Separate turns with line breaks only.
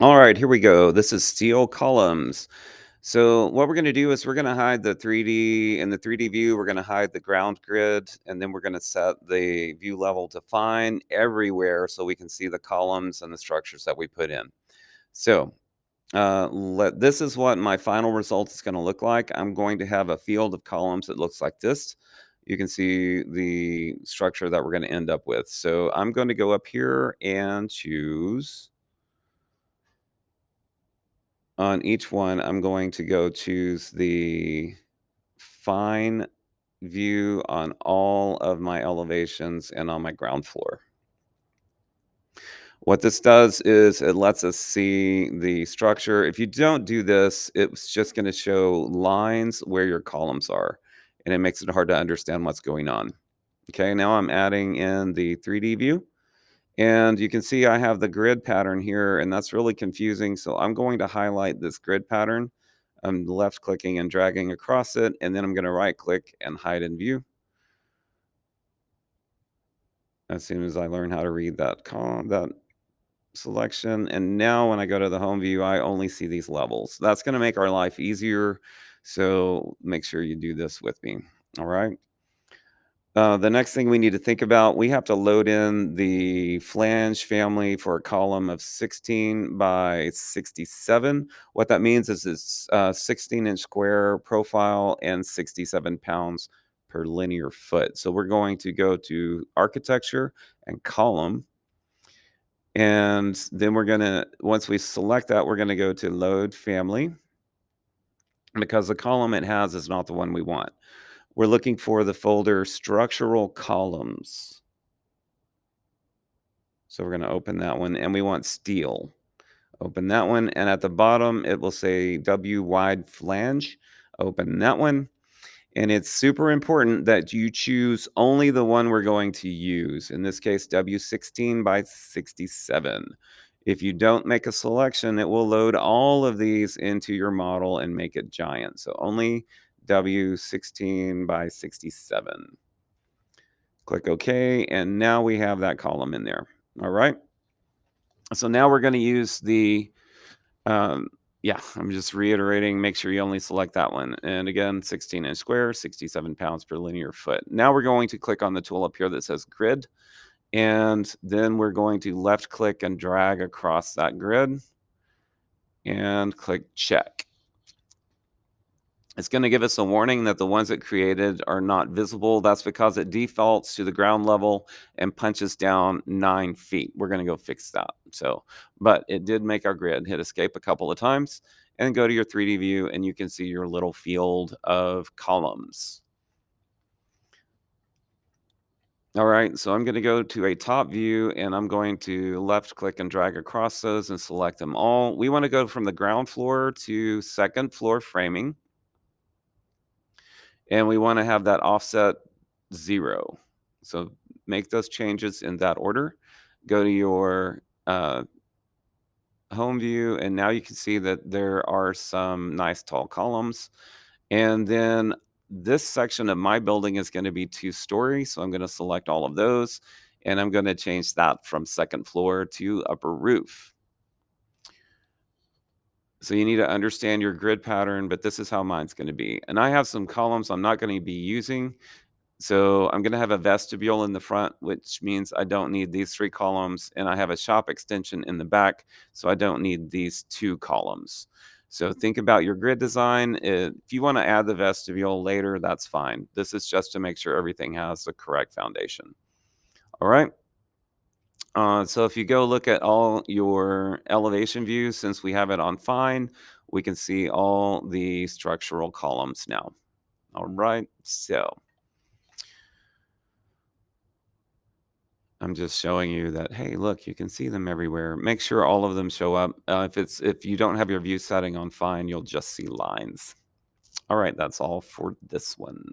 All right, here we go. This is steel columns. So what we're going to do is we're going to hide the 3D in the 3D view. We're going to hide the ground grid, and then we're going to set the view level to fine everywhere so we can see the columns and the structures that we put in. So this is what my final result is going to look like. I'm going to have a field of columns that looks like this. You can see the structure that we're going to end up with. So I'm going to go up here and choose. On each one, I'm going to go choose the fine view on all of my elevations and on my ground floor. What this does is it lets us see the structure. If you don't do this, it's just going to show lines where your columns are, and it makes it hard to understand what's going on. Okay, now I'm adding in the 3D view. And you can see I have the grid pattern here, and that's really confusing. So I'm going to highlight this grid pattern. I'm left clicking and dragging across it, and then I'm going to right click and hide in view. As soon as I learn how to read that column, that selection. And now when I go to the home view, I only see these levels. That's going to make our life easier. So make sure you do this with me. All right. The next thing we need to think about, we have to load in the flange family for a column of 16 by 67. What that means is it's 16-inch square profile and 67 pounds per linear foot. So we're going to go to architecture and column. And then we're going to, once we select that, we're going to go to load family because the column it has is not the one we want. We're looking for the folder structural columns. So we're going to open that one and we want steel. Open that one. And at the bottom, it will say W wide flange. Open that one. And it's super important that you choose only the one we're going to use. In this case, W16 by 67. If you don't make a selection, it will load all of these into your model and make it giant. So only W16 by 67. Click OK. And now we have that column in there. All right. So now we're going to use the, yeah, I'm just reiterating, make sure you only select that one. And again, 16-inch square, 67 pounds per linear foot. Now we're going to click on the tool up here that says grid. And then we're going to left click and drag across that grid and click check. It's going to give us a warning that the ones it created are not visible. That's because it defaults to the ground level and punches down 9 feet. We're going to go fix that. So, but it did make our grid. Hit escape a couple of times and go to your 3D view and you can see your little field of columns. All right, so I'm going to go to a top view and I'm going to left click and drag across those and select them all. We want to go from the ground floor to second floor framing. And we want to have that offset 0. So make those changes in that order. Go to your home view, and now you can see that there are some nice tall columns. And then this section of my building is going to be 2-story, so I'm going to select all of those, and I'm going to change that from second floor to upper roof. So you need to understand your grid pattern, but this is how mine's going to be. And I have some columns I'm not going to be using. So I'm going to have a vestibule in the front, which means I don't need these 3 columns. And I have a shop extension in the back, so I don't need these 2 columns. So think about your grid design. If you want to add the vestibule later, that's fine. This is just to make sure everything has the correct foundation. All right. So if you go look at all your elevation views, since we have it on fine, we can see all the structural columns now. All right. So I'm just showing you that, hey, look, you can see them everywhere. Make sure all of them show up. If you don't have your view setting on fine, you'll just see lines. All right, that's all for this one.